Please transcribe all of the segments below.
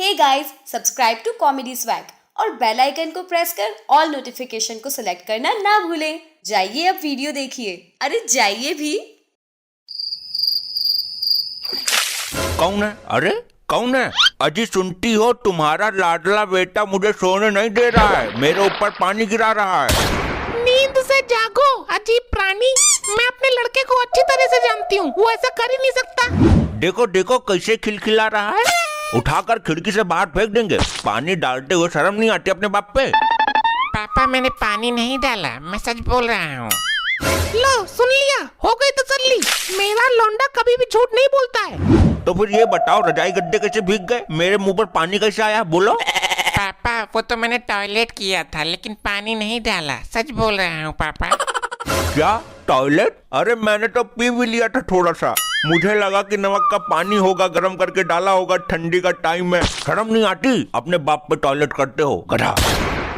Hey guys, subscribe to comedy swag और bell icon को press कर ऑल नोटिफिकेशन को सिलेक्ट करना ना भूलें। जाइए अब वीडियो देखिए। अरे जाइए भी। कौन है? अरे कौन है? अजी सुनती हो, तुम्हारा लाडला बेटा मुझे सोने नहीं दे रहा है, मेरे ऊपर पानी गिरा रहा है। नींद से जागो अजीब प्राणी, मैं अपने लड़के को अच्छी तरह से जानती हूँ, वो ऐसा कर ही नहीं सकता। देखो देखो कैसे खिलखिला रहा है, उठाकर खिड़की से बाहर फेंक देंगे। पानी डालते हुए शर्म नहीं आती अपने बाप पे? पापा मैंने पानी नहीं डाला, मैं सच बोल रहा हूँ। लो सुन लिया, हो गई तसल्ली। मेरा लौंडा कभी भी झूठ नहीं बोलता है। तो फिर ये बताओ, रजाई गद्दे कैसे भीग गए? मेरे मुंह पर पानी कैसे आया? बोलो। पापा वो तो मैंने टॉयलेट किया था, लेकिन पानी नहीं डाला, सच बोल रहा हूँ पापा। क्या टॉयलेट? अरे मैंने तो पी भी लिया था थोड़ा सा, मुझे लगा कि नमक का पानी होगा, गर्म करके डाला होगा, ठंडी का टाइम है। शर्म नहीं आती? अपने बाप पे टॉयलेट करते हो, गधा।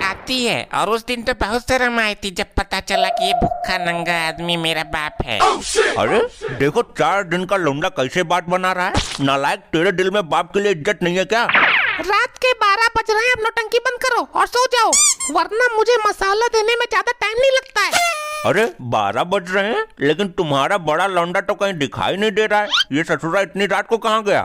आती है, और उस दिन तो बहुत शर्म आई थी जब पता चला कि ये भूखा नंगा आदमी मेरा बाप है। अरे देखो 4 दिन का लौंडा कैसे बात बना रहा है। नालायक, तेरे दिल में बाप के लिए इज्जत नहीं है क्या? रात के 12 बज रहे हैं, अब नौटंकी बंद करो और सो जाओ, वरना मुझे मसाला देने में ज्यादा टाइम नहीं लगता है। अरे 12 बज रहे हैं, लेकिन तुम्हारा बड़ा लौंडा तो कहीं दिखाई नहीं दे रहा है। ये ससुरा इतनी रात को कहाँ गया?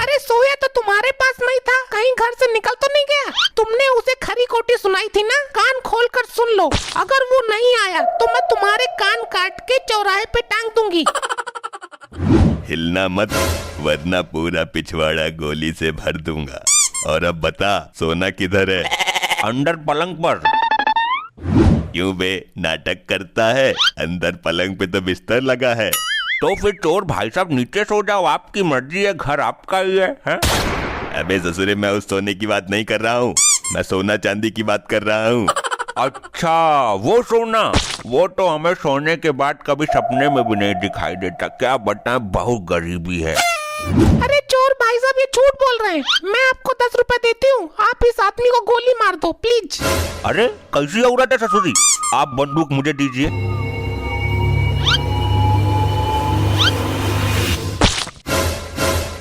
अरे सोया तो तुम्हारे पास नहीं था, कहीं घर से निकल तो नहीं गया? तुमने उसे खरी खोटी सुनाई थी ना, कान खोल कर सुन लो। अगर वो नहीं आया तो मैं तुम्हारे कान काट के चौराहे पे टांग दूंगी। हिलना मत, वरना पूरा पिछवाड़ा गोली से भर दूंगा। और अब बता, सोना किधर है? अंदर पलंग पर। क्यों बे, नाटक करता है? अंदर पलंग पे तो बिस्तर लगा है। तो फिर चोर भाई साहब नीचे सो जाओ, आपकी मर्जी है, घर आपका ही है, हैं? अबे ससुरे, मैं उस सोने की बात नहीं कर रहा हूँ, मैं सोना चांदी की बात कर रहा हूँ। अच्छा वो सोना, वो तो हमें सोने के बाद कभी सपने में भी नहीं दिखाई देता। क्या बताएं, बहुत गरीबी है। अरे चोर भाई साहब, ये झूठ बोल रहे हैं। मैं आपको 10 रुपए देती हूँ, आप इस आदमी को गोली मार दो प्लीज। अरे कैसी औरत है ससुरी, आप बंदूक मुझे दीजिए।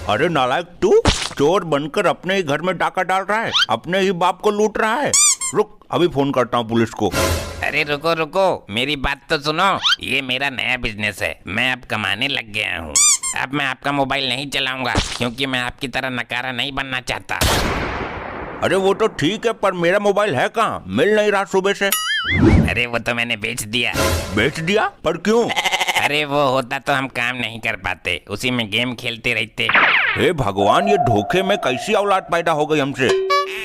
अरे नालायक, तू चोर बनकर अपने ही घर में डाका डाल रहा है, अपने ही बाप को लूट रहा है। रुक, अभी फोन करता हूँ पुलिस को। अरे रुको रुको, मेरी बात तो सुनो। ये मेरा नया बिजनेस है, मैं अब कमाने लग गया हूँ। अब मैं आपका मोबाइल नहीं चलाऊंगा, क्योंकि मैं आपकी तरह नकारा नहीं बनना चाहता। अरे वो तो ठीक है, पर मेरा मोबाइल है कहाँ? मिल नहीं रहा सुबह से। अरे वो तो मैंने बेच दिया। बेच दिया? पर क्यों? अरे वो होता तो हम काम नहीं कर पाते, उसी में गेम खेलते रहते। हे भगवान, ये धोखे में कैसी औलाद पैदा हो गई हमसे।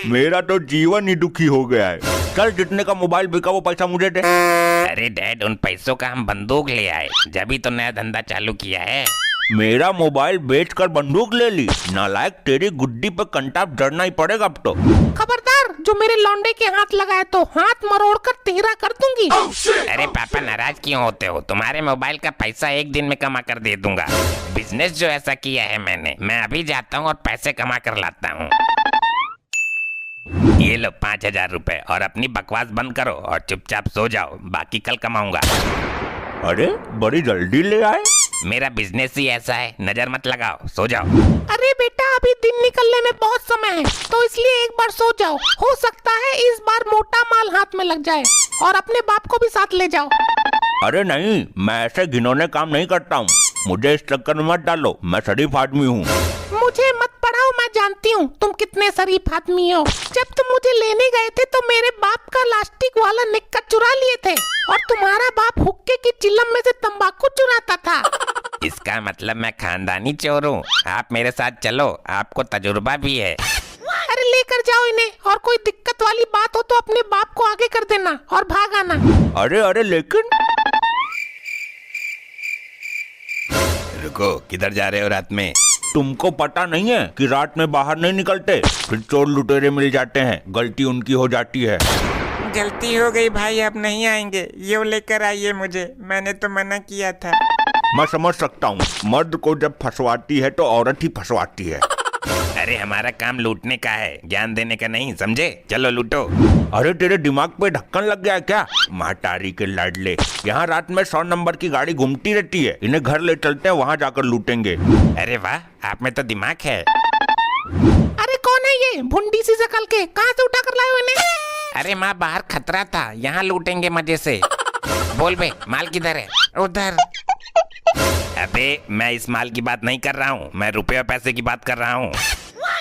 मेरा तो जीवन ही दुखी हो गया है। चल, जितने का मोबाइल बिका वो पैसा मुझे दे। अरे डैड, उन पैसों का हम बंदूक ले आए, जब ही तो नया धंधा चालू किया है। मेरा मोबाइल बेचकर बंदूक ले ली? नालायक, तेरी गुड्डी पे कंटाप जड़ना ही पड़ेगा अब तो। खबरदार, जो मेरे लौंडे के हाथ लगाए तो हाथ मरोड़ कर तेरा कर दूंगी। अरे पापा, नाराज क्यों होते हो? तुम्हारे मोबाइल का पैसा एक दिन में कमा कर दे दूंगा। बिजनेस जो ऐसा किया है मैंने, मैं अभी जाता हूँ और पैसे कमा कर लाता हूँ। ये लो 5000 रुपए, और अपनी बकवास बंद करो और चुपचाप सो जाओ, बाकी कल कमाऊंगा। अरे बड़ी जल्दी ले आए। मेरा बिजनेस ही ऐसा है, नजर मत लगाओ, सो जाओ। अरे बेटा, अभी दिन निकलने में बहुत समय है, तो इसलिए एक बार सो जाओ। हो सकता है इस बार मोटा माल हाथ में लग जाए, और अपने बाप को भी साथ ले जाओ। अरे नहीं, मैं ऐसे घिनौने काम नहीं करता हूँ, मुझे इस चक्कर में मत डालो, मैं शरीफ आदमी हूँ। मुझे मत पढ़ाओ, मैं जानती हूँ तुम कितने शरीफ आदमी हो। जब तुम मुझे लेने गए थे तो मेरे बाप का लास्टिक वाला निक्कर चुरा लिए थे, और तुम्हारा बाप हुक्के की चिल्लम में से तंबाकू चुराता था। इसका मतलब मैं खानदानी चोर हूँ। आप मेरे साथ चलो, आपको तजुर्बा भी है। अरे लेकर जाओ इन्हें, और कोई दिक्कत वाली बात हो तो अपने बाप को आगे कर देना और भाग आना। अरे अरे लेकिन। रुको, किधर जा रहे हो रात में? तुमको पता नहीं है कि रात में बाहर नहीं निकलते, फिर चोर लुटेरे मिल जाते हैं, गलती उनकी हो जाती है। गलती हो गई भाई, अब नहीं आएंगे। ये लेकर आइए मुझे, मैंने तो मना किया था। मैं समझ सकता हूँ, मर्द को जब फंसवाती है तो औरत ही फंसवाती है। अरे हमारा काम लूटने का है, ज्ञान देने का नहीं, समझे? चलो लूटो। अरे तेरे दिमाग पे ढक्कन लग गया क्या? माटारी के लाडले, यहाँ रात में 100 नंबर की गाड़ी घूमती रहती है, इन्हें घर ले चलते हैं, वहाँ जाकर लूटेंगे। अरे वाह, आप में तो दिमाग है। अरे कौन है ये? ये भुंडी सी शकल के कहाँ से उठा कर लाए हो इन्हें? अरे माँ बाहर खतरा था, यहाँ लूटेंगे मजे से। बोल बे, माल किधर है? उधर। अबे मैं इस माल की बात नहीं कर रहा हूँ, मैं रुपये और पैसे की बात कर रहा हूँ।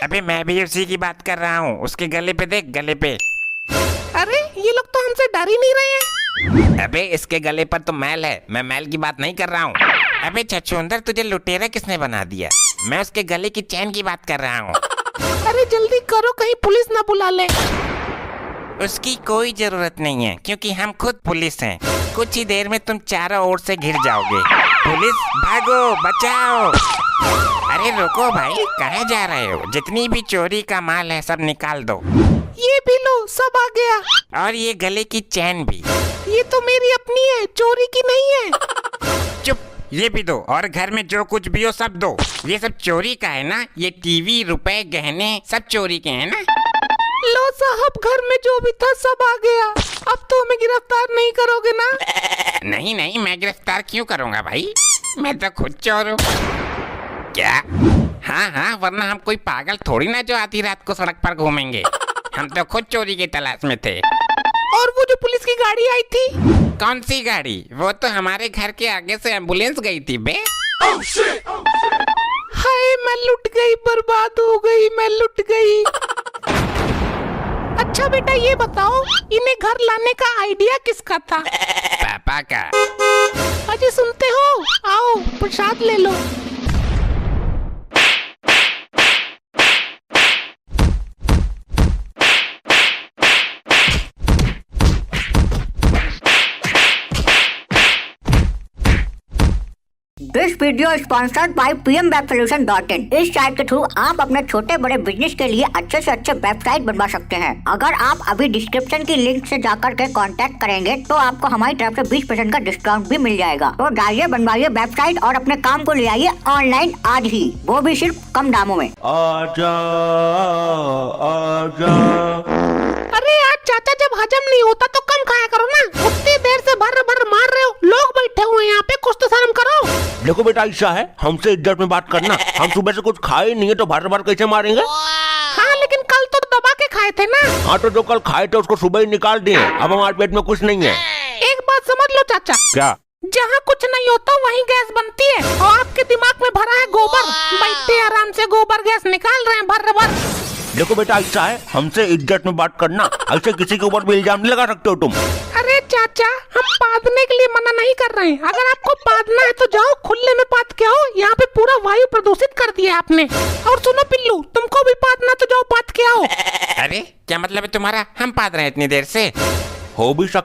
अबे मैं भी उसी की बात कर रहा हूँ, उसके गले पे देख, गले पे। अरे ये लोग तो हमसे डर ही नहीं रहे हैं। अबे इसके गले पर तो मैल है, मैं मैल की बात नहीं कर रहा हूँ। अबे छछूंदर, तुझे लुटेरा किसने बना दिया? मैं उसके गले की चैन की बात कर रहा हूँ। अरे जल्दी करो कहीं पुलिस ना बुला ले। उसकी कोई जरूरत नहीं है क्योंकि हम खुद पुलिस हैं। कुछ ही देर में तुम चारों ओर से घिर जाओगे। पुलिस भागो, बचाओ। अरे रुको भाई, कहाँ जा रहे हो? जितनी भी चोरी का माल है सब निकाल दो। ये भी लो, सब आ गया। और ये गले की चैन भी। ये तो मेरी अपनी है, चोरी की नहीं है। चुप, ये भी दो। और घर में जो कुछ भी हो सब दो। ये सब चोरी का है ना? ये टीवी, रुपए, गहने सब चोरी के हैं ना? लो साहब, घर में जो भी था सब आ गया। अब तो हमें गिरफ्तार नहीं करोगे ना? नहीं नहीं, मैं गिरफ्तार क्यों करूंगा भाई? मैं तो खुद चोर हूँ। क्या? हाँ हाँ, वरना हम कोई पागल थोड़ी ना जो आधी रात को सड़क पर घूमेंगे। हम तो खुद चोरी की तलाश में थे। और वो जो पुलिस की गाड़ी आई थी? कौन सी गाड़ी? वो तो हमारे घर के आगे से एम्बुलेंस गई थी बे। हाय, मैं लुट गई, बर्बाद हो गई, मैं लुट गई। अच्छा बेटा ये बताओ, इन्हें घर लाने का आइडिया किसका था? पापा का। अजय सुनते हो? आओ प्रसाद ले लो। This video sponsored by pmwebsolution.in। इस साइट के थ्रू आप अपने छोटे बड़े बिजनेस के लिए अच्छे से अच्छे वेबसाइट बनवा सकते हैं। अगर आप अभी डिस्क्रिप्शन की लिंक से जाकर के कांटेक्ट करेंगे तो आपको हमारी तरफ से 20% का डिस्काउंट भी मिल जाएगा। तो जाइए, बनवाइए वेबसाइट और अपने काम को ले आइए ऑनलाइन आज ही, वो भी सिर्फ कम दामों में। आजा आजा। अरे यार चाचा, जब हजम नहीं होता तो कम खाया करो ना। उतनी देर से भर भर मार रहे हो, लोग बैठे हुए हैं यहाँ पे, कुछ तो शर्म करो। देखो बेटा, ऐसा है, हमसे इज्जत में बात करना। हम सुबह से कुछ खाए नहीं है तो भर भर कैसे मारेंगे? हाँ लेकिन कल तो दबा के खाए थे ना। हाँ तो जो कल खाए थे उसको सुबह ही निकाल दिए, अब हमारे पेट में कुछ नहीं है। एक बात समझ लो चाचा, क्या? जहाँ कुछ नहीं होता वहीं गैस बनती है, और आपके दिमाग में भरा है गोबर। बैठे आराम से गोबर गैस निकाल रहे हैं भर भर। देखो बेटा, ऐसा है, हमसे इज्जत में बात करना। ऐसे किसी के ऊपर भी इल्जाम नहीं लगा सकते हो तुम। अरे चाचा, हम पादने के लिए मना नहीं कर रहे हैं। अगर आपको पादना है तो जाओ खुले में पाद के आओ। यहाँ पे पूरा वायु प्रदूषित कर दिया आपने। और सुनो पिल्लू, तुमको भी पादना तो जाओ पाद के आओ। अरे क्या मतलब है तुम्हारा? हम पाद रहे हैं इतनी देर से। हो भी सकता